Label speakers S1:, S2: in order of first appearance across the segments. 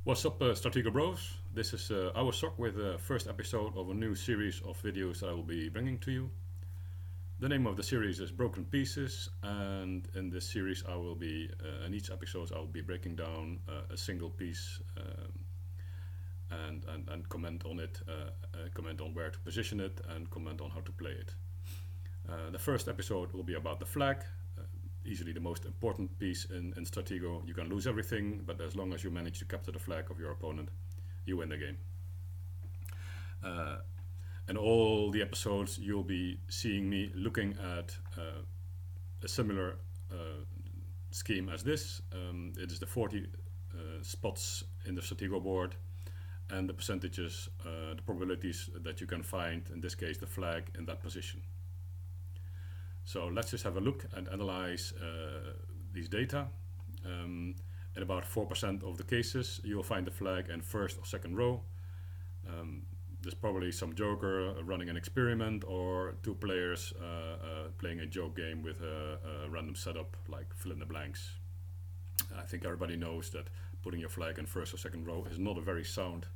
S1: What's up, Stratego Bros? This is OuweSok with the first episode of a new series of videos that I will be bringing to you. The name of the series is Broken Pieces, and in this series I will be, in each episode I will be breaking down a single piece and comment on it, comment on where to position it, and comment on how to play it. The first episode will be about the flag. Easily the most important piece in Stratego. You can lose everything, but as long as you manage to capture the flag of your opponent, you win the game. In all the episodes you'll be seeing me looking at a similar scheme as this. It is the 40 spots in the Stratego board and the percentages, the probabilities that you can find, in this case the flag, in that position. So let's just have a look and analyze these data. In about 4% of the cases you'll find the flag in first or second row. There's probably some joker running an experiment, or two players playing a joke game with a random setup like fill in the blanks. I think everybody knows that putting your flag in first or second row is not a very sound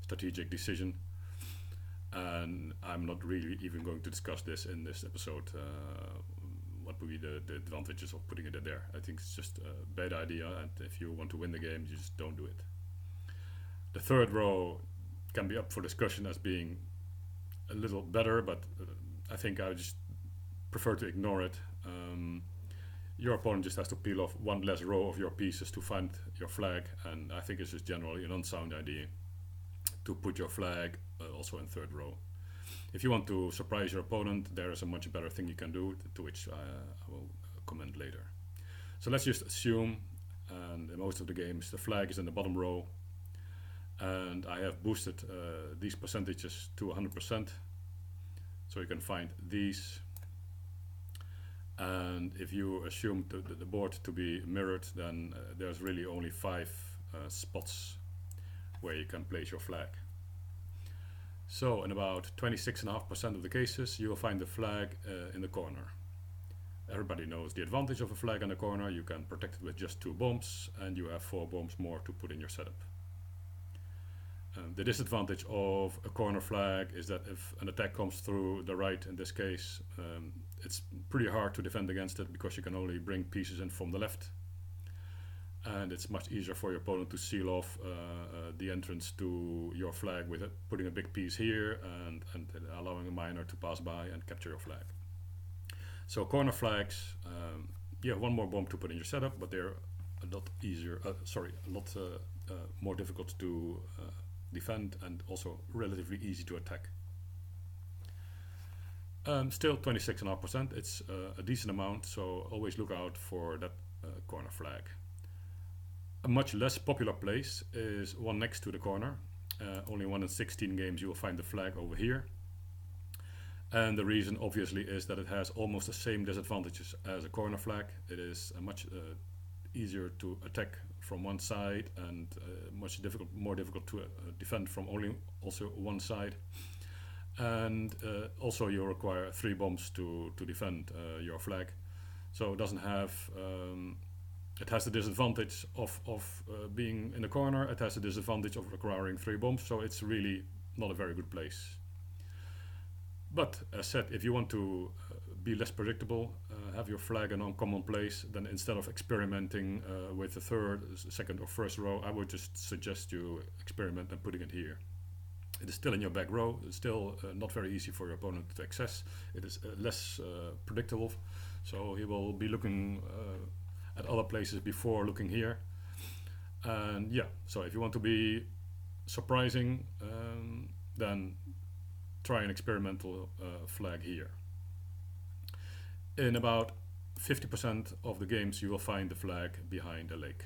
S1: strategic decision. And I'm not really even going to discuss this in this episode, what would be the advantages of putting it there. I think it's just a bad idea, and if you want to win the game, you just don't do it. The third row can be up for discussion as being a little better, but I think I just prefer to ignore it. Your opponent just has to peel off one less row of your pieces to find your flag, and I think it's just generally an unsound idea to put your flag also in third row. If you want to surprise your opponent, there is a much better thing you can do, to which I will comment later. So let's just assume, and in most of the games the flag is in the bottom row, and I have boosted these percentages to 100%, so you can find these. And if you assume the board to be mirrored, then there's really only 5 spots where you can place your flag. So in about 26.5% of the cases you will find the flag in the corner. Everybody knows the advantage of a flag in the corner. You can protect it with just 2 bombs, and you have 4 bombs more to put in your setup. The disadvantage of a corner flag is that if an attack comes through the right, in this case, it's pretty hard to defend against it, because you can only bring pieces in from the left. And it's much easier for your opponent to seal off the entrance to your flag with putting a big piece here and allowing a miner to pass by and capture your flag. So corner flags, you have 1 more bomb to put in your setup, but they're a lot easier, a lot more difficult to defend, and also relatively easy to attack. Still 26.5%, it's a decent amount, so always look out for that corner flag. A much less popular place is one next to the corner. Only 1 in 16 games you will find the flag over here. And the reason obviously is that it has almost the same disadvantages as a corner flag. It is much easier to attack from one side, and more difficult to defend from also one side. And also you require 3 bombs to defend your flag. So it doesn't have it has the disadvantage of being in the corner. It has the disadvantage of requiring 3 bombs, so it's really not a very good place. But as said, if you want to be less predictable, have your flag in an uncommon place, then instead of experimenting with the third, second or first row, I would just suggest you experiment and putting it here. It is still in your back row. It's still not very easy for your opponent to access. It is less predictable, so he will be looking at other places before looking here. And yeah, so if you want to be surprising, then try an experimental flag here. In about 50% of the games you will find the flag behind a lake.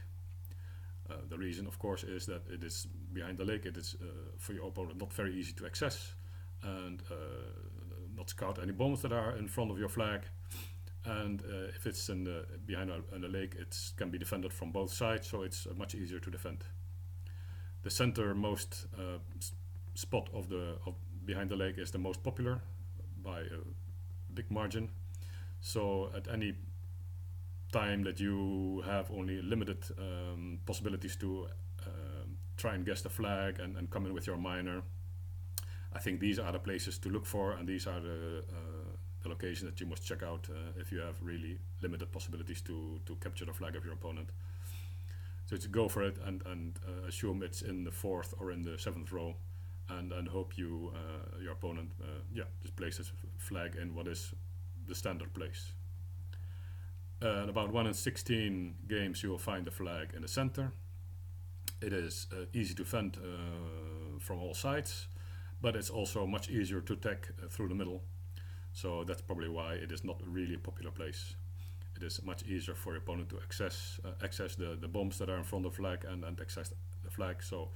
S1: The reason, of course, is that it is behind the lake. It is for your opponent not very easy to access, and not scout any bombs that are in front of your flag. And if it's behind a lake, it can be defended from both sides, so it's much easier to defend. The centermost spot of behind the lake is the most popular by a big margin. So at any time that you have only limited possibilities to try and guess the flag and come in with your miner. I think these are the places to look for, and these are the locations that you must check out if you have really limited possibilities to capture the flag of your opponent. So just go for it and assume it's in the 4th or in the 7th row, and hope your opponent just places flag in what is the standard place. In about 1 in 16 games you will find the flag in the center. It is easy to defend from all sides, but it's also much easier to attack through the middle. So that's probably why it is not really a popular place. It is much easier for your opponent to access the bombs that are in front of the flag and access the flag. So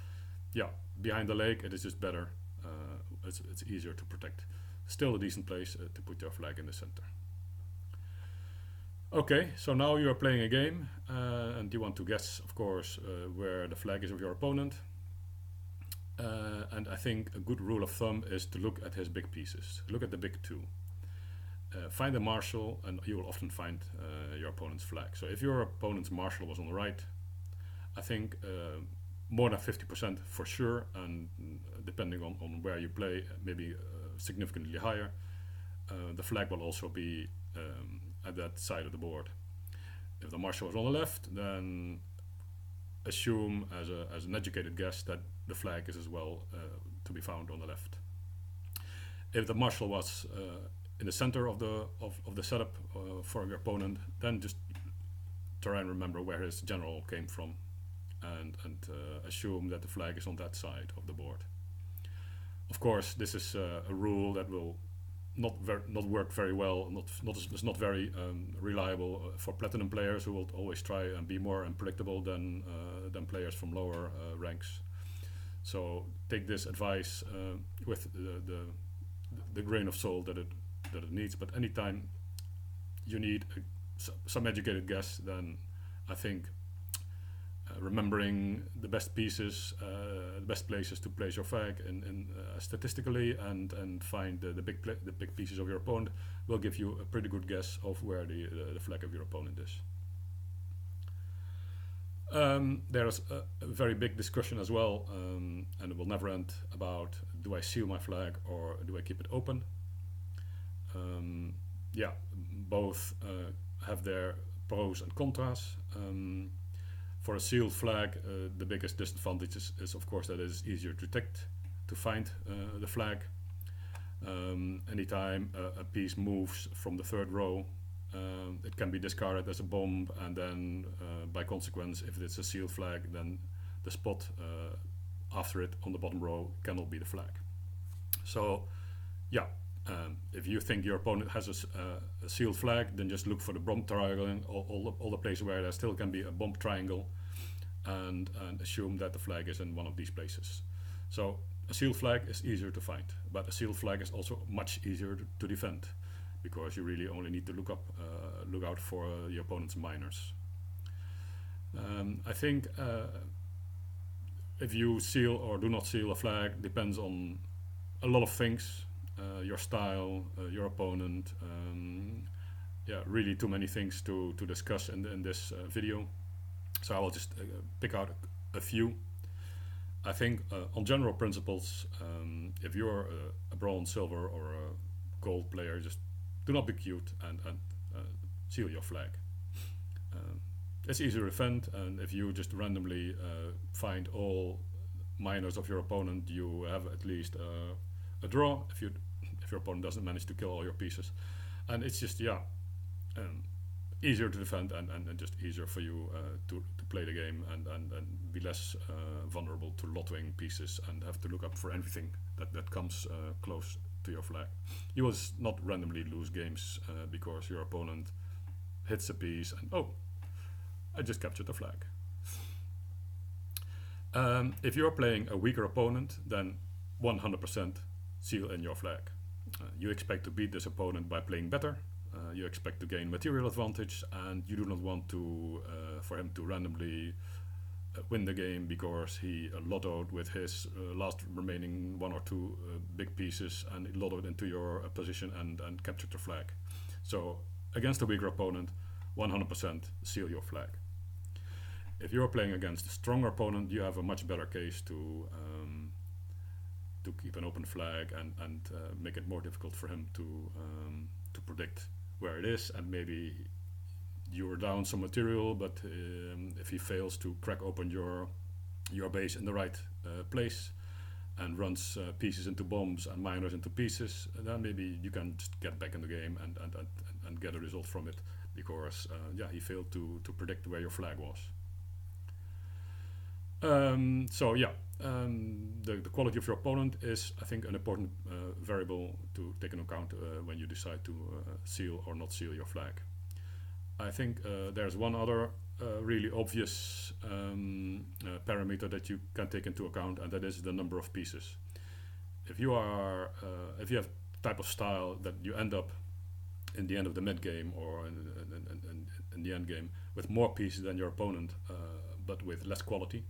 S1: yeah, behind the lake it is just better. It's easier to protect. Still a decent place to put your flag in the center. Okay, so now you are playing a game and you want to guess, of course, where the flag is of your opponent. And I think a good rule of thumb is to look at his big pieces. Look at the big 2. Find a marshal and you will often find your opponent's flag. So if your opponent's marshal was on the right, I think more than 50% for sure, and depending on where you play, maybe significantly higher, the flag will also be at that side of the board. If the marshal was on the left, then assume as an educated guess that the flag is as well to be found on the left. If the marshal was in the center of the setup for your opponent, then just try and remember where his general came from, and assume that the flag is on that side of the board. Of course, this is a rule that will not work very well. It's not very reliable for platinum players who will always try and be more unpredictable than players from lower ranks. So take this advice with the grain of salt that it needs. But anytime you need some educated guess, then I think remembering the best pieces, the best places to place your flag in statistically, and find the big pieces of your opponent will give you a pretty good guess of where the flag of your opponent is. There's a very big discussion as well, and it will never end, about do I seal my flag or do I keep it open? Yeah, both have their pros and contras. For a sealed flag, the biggest disadvantage is of course that it is easier to detect, to find the flag. Anytime a piece moves from the 3rd row, it can be discarded as a bomb, and then by consequence, if it's a sealed flag, then the spot after it on the bottom row cannot be the flag. So yeah, if you think your opponent has a sealed flag, then just look for the bomb triangle, all the places where there still can be a bomb triangle, and assume that the flag is in one of these places. So a sealed flag is easier to find, but a sealed flag is also much easier to defend, because you really only need to look out for your opponent's miners. I think if you seal or do not seal a flag depends on a lot of things. Your style, your opponent, yeah, really too many things to discuss in this video. So I will just pick out a few. I think on general principles, if you're a bronze, silver or a gold player, just do not be cute and seal your flag. It's easy to defend, and if you just randomly find all miners of your opponent, you have at least a draw if your opponent doesn't manage to kill all your pieces. And it's just, yeah, easier to defend and just easier for you to play the game and be less vulnerable to lottoing pieces and have to look up for anything that comes close to your flag. You will not randomly lose games because your opponent hits a piece and, oh, I just captured the flag. If you're playing a weaker opponent, then 100% seal in your flag. You expect to beat this opponent by playing better. You expect to gain material advantage, and you do not want to for him to randomly win the game because he lottoed with his last remaining 1 or 2 big pieces and lottoed into your position and captured the flag. So against a weaker opponent, 100% seal your flag. If you're playing against a stronger opponent, you have a much better case to keep an open flag and make it more difficult for him to predict where it is, and maybe you're down some material, but if he fails to crack open your base in the right place and runs pieces into bombs and miners into pieces, then maybe you can just get back in the game and get a result from it, because he failed to predict where your flag was. The quality of your opponent is, I think, an important variable to take into account when you decide to seal or not seal your flag. I think there's one other really obvious parameter that you can take into account, and that is the number of pieces. If you have type of style that you end up in the end of the mid game or in the end game with more pieces than your opponent, but with less quality,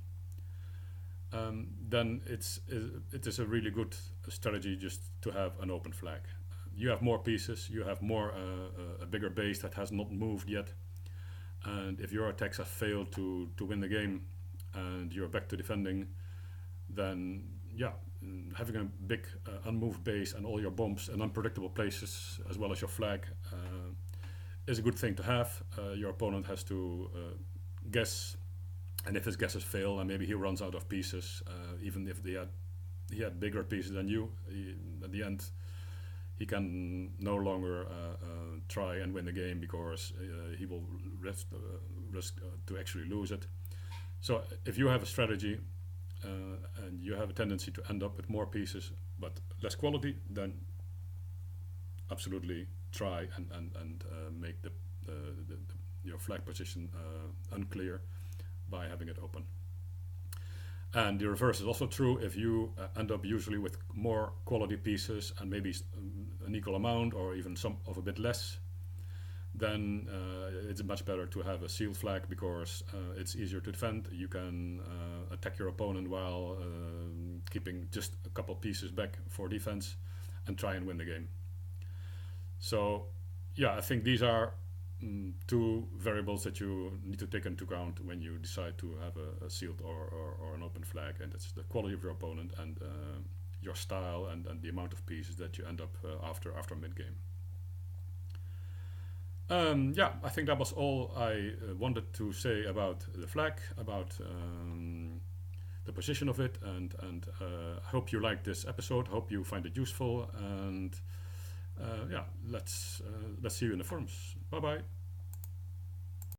S1: then it is a really good strategy just to have an open flag. You have more pieces, you have more a bigger base that has not moved yet, and if your attacks have failed to win the game and you're back to defending, then having a big unmoved base and all your bombs in unpredictable places as well as your flag is a good thing to have. Your opponent has to guess, and if his guesses fail and maybe he runs out of pieces, even if he had bigger pieces than you, at the end he can no longer try and win the game, because he will risk to actually lose it. So if you have a strategy and you have a tendency to end up with more pieces but less quality, then absolutely try and make your flag position unclear by having it open. And the reverse is also true. If you end up usually with more quality pieces and maybe an equal amount or even some of a bit less, then it's much better to have a sealed flag, because it's easier to defend. You can attack your opponent while keeping just a couple pieces back for defense and try and win the game. So I think these are two variables that you need to take into account when you decide to have a sealed or an open flag, and it's the quality of your opponent and your style and the amount of pieces that you end up after mid-game. I think that was all I wanted to say about the flag, about the position of it, and I hope you liked this episode. Hope you find it useful, and let's see you in the forums. Bye bye.